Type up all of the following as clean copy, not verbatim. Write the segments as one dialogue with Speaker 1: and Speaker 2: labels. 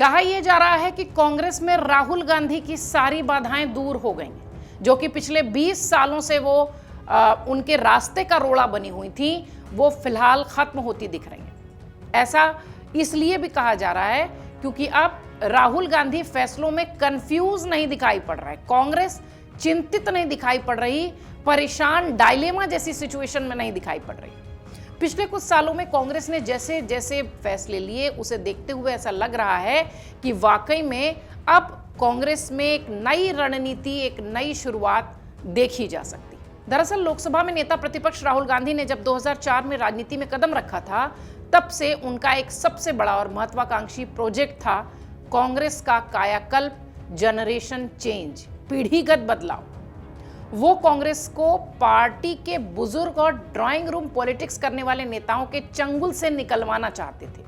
Speaker 1: कहा यह जा रहा है कि कांग्रेस में राहुल गांधी की सारी बाधाएं दूर हो गई हैं, जो कि पिछले 20 सालों से वो उनके रास्ते का रोड़ा बनी हुई थी, वो फिलहाल खत्म होती दिख रही हैं। ऐसा इसलिए भी कहा जा रहा है क्योंकि अब राहुल गांधी फैसलों में कंफ्यूज नहीं दिखाई पड़ रहा है, कांग्रेस चिंतित नहीं दिखाई पड़ रही, परेशान डायलेमा जैसी सिचुएशन में नहीं दिखाई पड़ रही। पिछले कुछ सालों में कांग्रेस ने जैसे जैसे फैसले लिए, उसे देखते हुए ऐसा लग रहा है कि वाकई में अब कांग्रेस में एक नई रणनीति, एक नई शुरुआत देखी जा सकती। दरअसल लोकसभा में नेता प्रतिपक्ष राहुल गांधी ने जब 2004 में राजनीति में कदम रखा था, तब से उनका एक सबसे बड़ा और महत्वाकांक्षी प्रोजेक्ट था कांग्रेस का कायाकल्प, जनरेशन चेंज, पीढ़ीगत बदलाव। वो कांग्रेस को पार्टी के बुजुर्ग और ड्राइंग रूम पॉलिटिक्स करने वाले नेताओं के चंगुल से निकलवाना चाहते थे,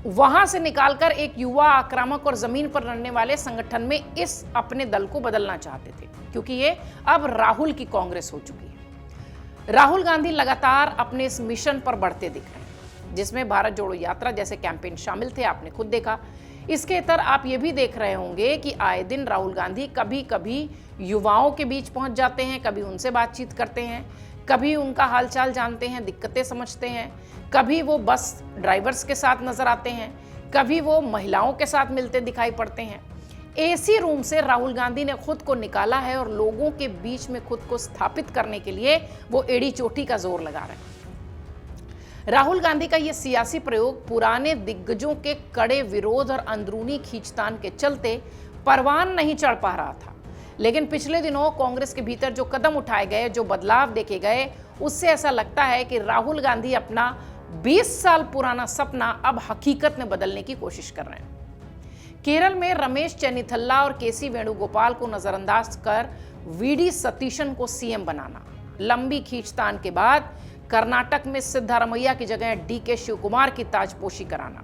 Speaker 1: वहां से निकालकर एक युवा, आक्रामक और जमीन पर लड़ने वाले संगठन में इस अपने दल को बदलना चाहते थे, क्योंकि ये अब राहुल की कांग्रेस हो चुकी है। राहुल गांधी लगातार अपने इस मिशन पर बढ़ते दिख रहे हैं, जिसमें भारत जोड़ो यात्रा जैसे कैंपेन शामिल थे, आपने खुद देखा। इसके इतर आप ये भी देख रहे होंगे कि आए दिन राहुल गांधी कभी कभी युवाओं के बीच पहुंच जाते हैं, कभी उनसे बातचीत करते हैं, कभी उनका हालचाल जानते हैं, दिक्कतें समझते हैं, कभी वो बस ड्राइवर्स के साथ नजर आते हैं, कभी वो महिलाओं के साथ मिलते दिखाई पड़ते हैं। एसी रूम से राहुल गांधी ने खुद को निकाला है और लोगों के बीच में खुद को स्थापित करने के लिए वो एड़ी चोटी का जोर लगा रहे हैं। राहुल गांधी का यह सियासी प्रयोग पुराने दिग्गजों के कड़े विरोध और अंदरूनी खींचतान के चलते परवान नहीं चढ़ पा रहा था, लेकिन पिछले दिनों कांग्रेस के भीतर जो कदम उठाए गए, जो बदलाव देखे गए, उससे ऐसा लगता है कि राहुल गांधी अपना 20 साल पुराना सपना अब हकीकत में बदलने की कोशिश कर रहे हैं। केरल में रमेश चेन्निथल्ला और केसी वेणुगोपाल को नजरअंदाज कर वीडी सतीशन को सीएम बनाना, लंबी खींचतान के बाद कर्नाटक में सिद्धारमैया की जगह डीके शिवकुमार की ताजपोशी कराना,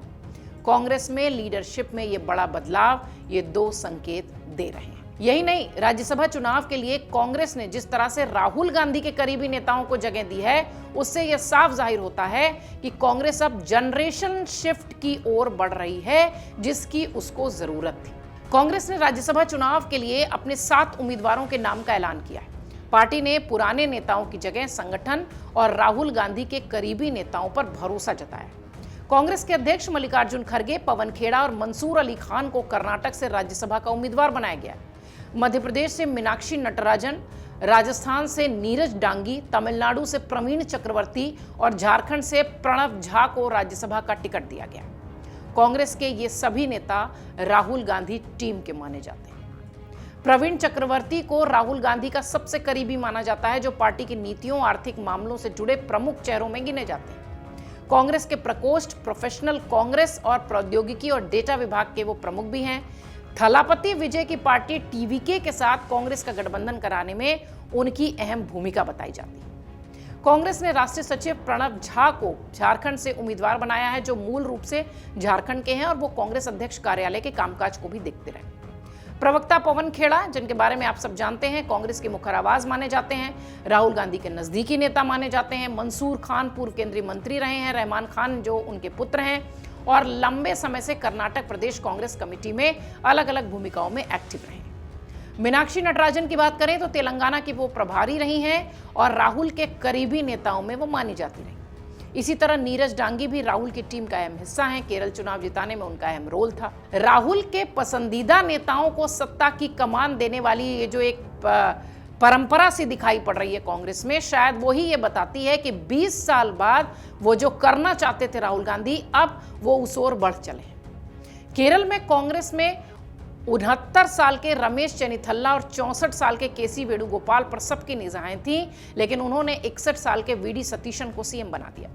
Speaker 1: कांग्रेस में लीडरशिप में यह बड़ा बदलाव, ये दो संकेत दे रहे हैं। यही नहीं, राज्यसभा चुनाव के लिए कांग्रेस ने जिस तरह से राहुल गांधी के करीबी नेताओं को जगह दी है, उससे यह साफ जाहिर होता है कि कांग्रेस अब जनरेशन शिफ्ट की ओर बढ़ रही है, जिसकी उसको जरूरत थी। कांग्रेस ने राज्यसभा चुनाव के लिए अपने 7 उम्मीदवारों के नाम का ऐलान किया है। पार्टी ने पुराने नेताओं की जगह संगठन और राहुल गांधी के करीबी नेताओं पर भरोसा जताया। कांग्रेस के अध्यक्ष मल्लिकार्जुन खड़गे, पवन खेड़ा और मंसूर अली खान को कर्नाटक से राज्यसभा का उम्मीदवार बनाया गया। मध्य प्रदेश से मीनाक्षी नटराजन, राजस्थान से नीरज डांगी, तमिलनाडु से प्रवीण चक्रवर्ती और झारखंड से प्रणव झा को राज्यसभा का टिकट दिया गया। कांग्रेस के ये सभी नेता राहुल गांधी टीम के माने जाते हैं। प्रवीण चक्रवर्ती को राहुल गांधी का सबसे करीबी माना जाता है, जो पार्टी की नीतियों, आर्थिक मामलों से जुड़े प्रमुख चेहरों में गिने जाते हैं। कांग्रेस के प्रकोष्ठ, प्रोफेशनल कांग्रेस और प्रौद्योगिकी और डेटा विभाग के वो प्रमुख भी हैं। थलापति विजय की पार्टी टीवीके के साथ कांग्रेस का गठबंधन कराने में उनकी अहम भूमिका बताई जाती है। कांग्रेस ने राष्ट्रीय सचिव प्रणव झा को झारखंड से उम्मीदवार बनाया है, जो मूल रूप से झारखंड के हैं और वो कांग्रेस अध्यक्ष कार्यालय के कामकाज को भी देखते रहे। प्रवक्ता पवन खेड़ा, जिनके बारे में आप सब जानते हैं, कांग्रेस के मुखर आवाज माने जाते हैं, राहुल गांधी के नजदीकी नेता माने जाते हैं। मंसूर खान पूर्व केंद्रीय मंत्री रहे हैं, रहमान खान जो उनके पुत्र हैं, और लंबे समय से कर्नाटक प्रदेश कांग्रेस कमेटी में अलग अलग भूमिकाओं में एक्टिव रहे हैं। मीनाक्षी नटराजन की बात करें तो तेलंगाना की वो प्रभारी रही हैं और राहुल के करीबी नेताओं में वो मानी जाती रही। इसी तरह नीरज डांगी भी राहुल की टीम का अहम हिस्सा हैं, केरल चुनाव जिताने में उनका अहम रोल था। राहुल के पसंदीदा नेताओं को सत्ता की कमान देने वाली ये जो एक परंपरा सी दिखाई पड़ रही है कांग्रेस में, शायद वही ये बताती है कि 20 साल बाद वो जो करना चाहते थे राहुल गांधी, अब वो उस ओर बढ़ चले। केरल में कांग्रेस में 69 साल के रमेश चेन्निथल्ला और 64 साल के केसी वेणुगोपाल पर सबकी निगाहें थीं, लेकिन उन्होंने 61 साल के वीडी सतीशन को सीएम बना दिया।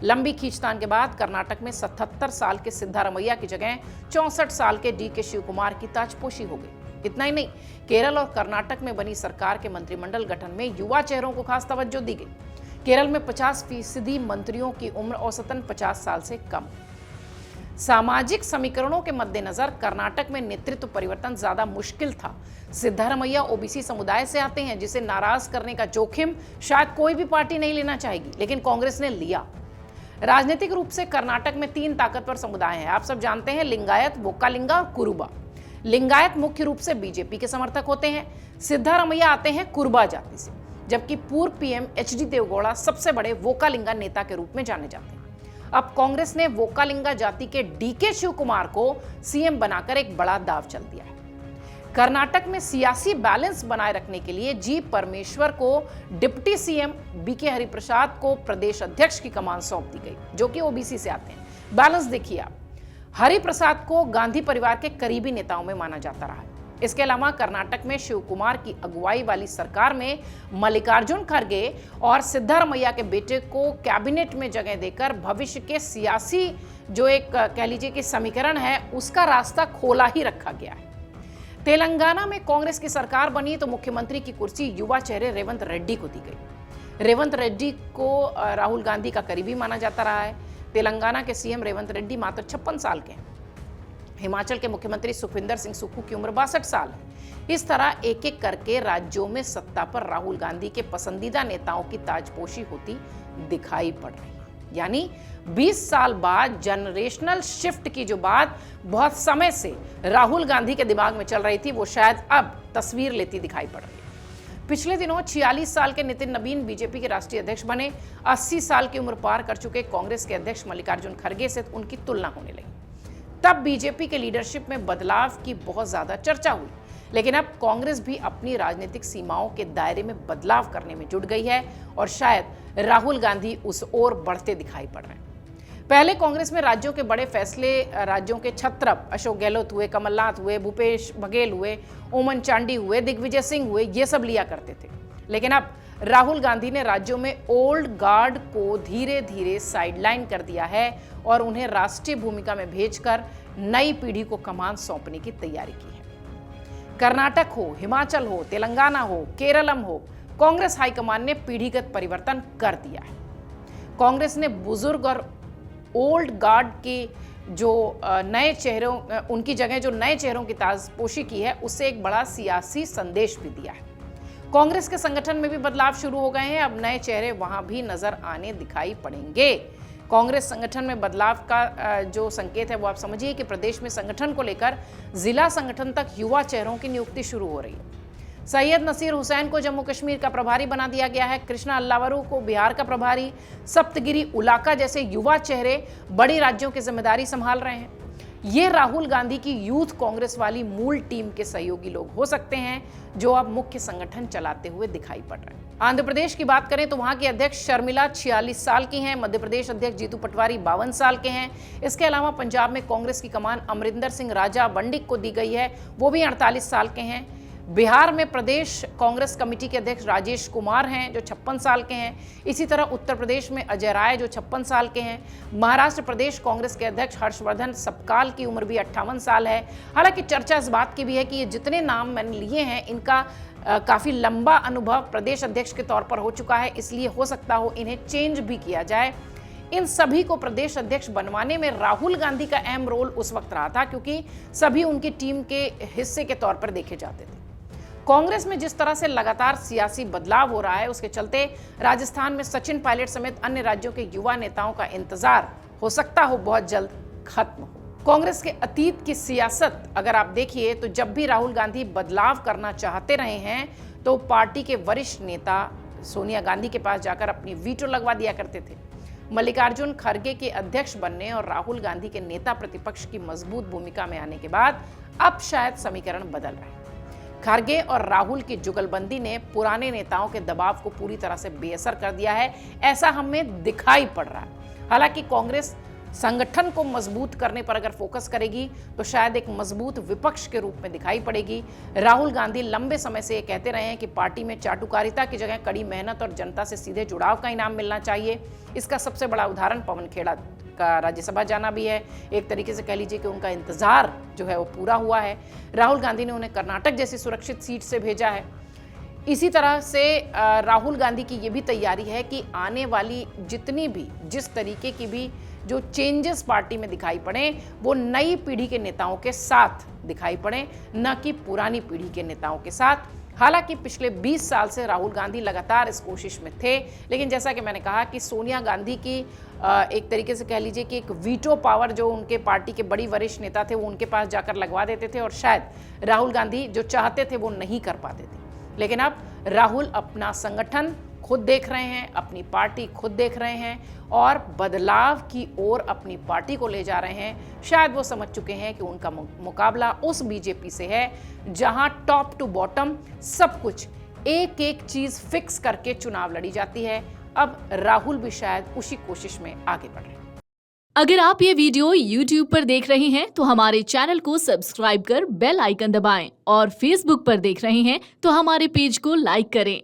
Speaker 1: लंबी खींचतान के बाद कर्नाटक में 77 साल के सिद्धारमैया की जगह 64 साल के डीके शिवकुमार की ताजपोशी हो गई। इतना ही नहीं, केरल और कर्नाटक में बनी सरकार के मंत्रिमंडल गठन में युवा चेहरों को खास तवज्जो दी गई। केरल में 50% मंत्रियों की उम्र औसतन 50 साल से कम। सामाजिक समीकरणों के मद्देनजर कर्नाटक में नेतृत्व परिवर्तन ज्यादा मुश्किल था। सिद्धारमैया ओबीसी समुदाय से आते हैं, जिसे नाराज करने का जोखिम शायद कोई भी पार्टी नहीं लेना चाहेगी, लेकिन कांग्रेस ने लिया। राजनीतिक रूप से कर्नाटक में 3 ताकतवर समुदाय हैं। आप सब जानते हैं, लिंगायत, वोक्कालिंगा और कुरुबा। लिंगायत मुख्य रूप से बीजेपी के समर्थक होते हैं। सिद्धारमैया आते हैं कुरुबा जाति से, जबकि पूर्व पीएम एचडी देवगौड़ा सबसे बड़े वोक्कालिंगा नेता के रूप में जाने जाते हैं। अब कांग्रेस ने वोक्कालिंगा जाति के डीके शिव कुमार को सीएम बनाकर एक बड़ा दाव चल दिया है। कर्नाटक में सियासी बैलेंस बनाए रखने के लिए जी परमेश्वर को डिप्टी सीएम बीके हरिप्रसाद को प्रदेश अध्यक्ष की कमान सौंप दी गई, जो कि ओबीसी से आते हैं। बैलेंस देखिए आप, हरिप्रसाद को गांधी परिवार के करीबी नेताओं में माना जाता रहा है। इसके अलावा कर्नाटक में शिव कुमार की अगुवाई वाली सरकार में मल्लिकार्जुन खड़गे और सिद्धारमैया के बेटे को कैबिनेट में जगह देकर भविष्य के सियासी जो एक कह लीजिए कि समीकरण है, उसका रास्ता खोला ही रखा गया है। तेलंगाना में कांग्रेस की सरकार बनी तो मुख्यमंत्री की कुर्सी युवा चेहरे रेवंत रेड्डी को दी गई। रेवंत रेड्डी को राहुल गांधी का करीबी माना जाता रहा है। तेलंगाना के सीएम रेवंत रेड्डी मात्र 56 साल के हैं। हिमाचल के मुख्यमंत्री सुखविंदर सिंह सुक्खू की उम्र 62 साल है। इस तरह एक एक करके राज्यों में सत्ता पर राहुल गांधी के पसंदीदा नेताओं की ताजपोशी होती दिखाई पड़ रही है। यानी 20 साल बाद जनरेशनल शिफ्ट की जो बात बहुत समय से राहुल गांधी के दिमाग में चल रही थी, वो शायद अब तस्वीर लेती दिखाई पड़ रही है। पिछले दिनों 46 साल के नितिन नवीन बीजेपी के राष्ट्रीय अध्यक्ष बने। 80 साल की उम्र पार कर चुके कांग्रेस के अध्यक्ष मल्लिकार्जुन खड़गे से उनकी तुलना होने लगी। तब बीजेपी के लीडरशिप में बदलाव की बहुत ज्यादा चर्चा हुई, लेकिन अब कांग्रेस भी अपनी राजनीतिक सीमाओं के दायरे में बदलाव करने में जुट गई है और शायद राहुल गांधी उस ओर बढ़ते दिखाई पड़ रहे हैं। पहले कांग्रेस में राज्यों के बड़े फैसले राज्यों के छत्रप अशोक गहलोत हुए, कमलनाथ हुए, भूपेश बघेल हुए, ओमन चांडी हुए, दिग्विजय सिंह हुए, ये सब लिया करते थे। लेकिन अब राहुल गांधी ने राज्यों में ओल्ड गार्ड को धीरे धीरे साइडलाइन कर दिया है और उन्हें राष्ट्रीय भूमिका में भेजकर नई पीढ़ी को कमान सौंपने की तैयारी की है। कर्नाटक हो, हिमाचल हो, तेलंगाना हो, केरलम हो, कांग्रेस हाईकमान ने पीढ़ीगत परिवर्तन कर दिया है। कांग्रेस ने बुजुर्ग और ओल्ड गार्ड के जो नए चेहरों उनकी जगह जो नए चेहरों की ताजपोशी की है, उससे एक बड़ा सियासी संदेश भी दिया है। कांग्रेस के संगठन में भी बदलाव शुरू हो गए हैं। अब नए चेहरे वहां भी नजर आने दिखाई पड़ेंगे। कांग्रेस संगठन में बदलाव का जो संकेत है वो आप समझिए कि प्रदेश में संगठन को लेकर जिला संगठन तक युवा चेहरों की नियुक्ति शुरू हो रही है। सैयद नसीर हुसैन को जम्मू कश्मीर का प्रभारी बना दिया गया है। कृष्णा अल्लावरू को बिहार का प्रभारी, सप्तगिरी उलाका जैसे युवा चेहरे बड़ी राज्यों की जिम्मेदारी संभाल रहे हैं। ये राहुल गांधी की यूथ कांग्रेस वाली मूल टीम के सहयोगी लोग हो सकते हैं जो अब मुख्य संगठन चलाते हुए दिखाई पड़ रहे हैं। आंध्र प्रदेश की बात करें तो वहां की अध्यक्ष शर्मिला 46 साल की हैं। मध्य प्रदेश अध्यक्ष जीतू पटवारी 52 साल के हैं। इसके अलावा पंजाब में कांग्रेस की कमान अमरिंदर सिंह राजा बंडिक को दी गई है, वो भी 48 साल के हैं। बिहार में प्रदेश कांग्रेस कमेटी के अध्यक्ष राजेश कुमार हैं जो 56 साल के हैं। इसी तरह उत्तर प्रदेश में अजय राय जो 56 साल के हैं। महाराष्ट्र प्रदेश कांग्रेस के अध्यक्ष हर्षवर्धन सपकाल की उम्र भी 58 साल है। हालांकि चर्चा इस बात की भी है कि ये जितने नाम मैंने लिए हैं इनका काफ़ी लंबा अनुभव प्रदेश अध्यक्ष के तौर पर हो चुका है, इसलिए हो सकता हो इन्हें चेंज भी किया जाए। इन सभी को प्रदेश अध्यक्ष बनवाने में राहुल गांधी का अहम रोल उस वक्त रहा था क्योंकि सभी उनकी टीम के हिस्से के तौर पर देखे जाते थे। कांग्रेस में जिस तरह से लगातार सियासी बदलाव हो रहा है उसके चलते राजस्थान में सचिन पायलट समेत अन्य राज्यों के युवा नेताओं का इंतजार हो सकता हो बहुत जल्द खत्म हो। कांग्रेस के अतीत की सियासत अगर आप देखिए तो जब भी राहुल गांधी बदलाव करना चाहते रहे हैं तो पार्टी के वरिष्ठ नेता सोनिया गांधी के पास जाकर अपनी वीटो लगवा दिया करते थे। मल्लिकार्जुन खड़गे के अध्यक्ष बनने और राहुल गांधी के नेता प्रतिपक्ष की मजबूत भूमिका में आने के बाद अब शायद समीकरण बदल रहे हैं। खड़गे और राहुल की जुगलबंदी ने पुराने नेताओं के दबाव को पूरी तरह से बेअसर कर दिया है, ऐसा हमें दिखाई पड़ रहा है। हालांकि कांग्रेस संगठन को मजबूत करने पर अगर फोकस करेगी तो शायद एक मजबूत विपक्ष के रूप में दिखाई पड़ेगी। राहुल गांधी लंबे समय से ये कहते रहे हैं कि पार्टी में चाटुकारिता की जगह कड़ी मेहनत और जनता से सीधे जुड़ाव का इनाम मिलना चाहिए। इसका सबसे बड़ा उदाहरण पवन खेड़ा का राज्यसभा जाना भी है। एक तरीके से कह लीजिए कि उनका इंतजार जो है वो पूरा हुआ है। राहुल गांधी ने उन्हें कर्नाटक जैसी सुरक्षित सीट से भेजा है। इसी तरह से राहुल गांधी की ये भी तैयारी है कि आने वाली जिस तरीके की भी जो चेंजेस पार्टी में दिखाई पड़े वो नई पीढ़ी के नेताओं के साथ दिखाई पड़े, न कि पुरानी पीढ़ी के नेताओं के साथ। हालांकि पिछले 20 साल से राहुल गांधी लगातार इस कोशिश में थे, लेकिन जैसा कि मैंने कहा कि सोनिया गांधी की एक तरीके से कह लीजिए कि एक वीटो पावर जो उनके पार्टी के बड़ी वरिष्ठ नेता थे वो उनके पास जाकर लगवा देते थे और शायद राहुल गांधी जो चाहते थे वो नहीं कर पाते थे। लेकिन अब राहुल अपना संगठन खुद देख रहे हैं, अपनी पार्टी खुद देख रहे हैं और बदलाव की ओर अपनी पार्टी को ले जा रहे हैं। शायद वो समझ चुके हैं कि उनका मुकाबला उस बीजेपी से है जहां टॉप टू बॉटम सब कुछ एक एक चीज फिक्स करके चुनाव लड़ी जाती है। अब राहुल भी शायद उसी कोशिश में आगे बढ़ रहे हैं।
Speaker 2: अगर आप ये वीडियो YouTube पर देख रहे हैं तो हमारे चैनल को सब्सक्राइब कर बेल आइकन दबाएं और Facebook पर देख रहे हैं तो हमारे पेज को लाइक करें।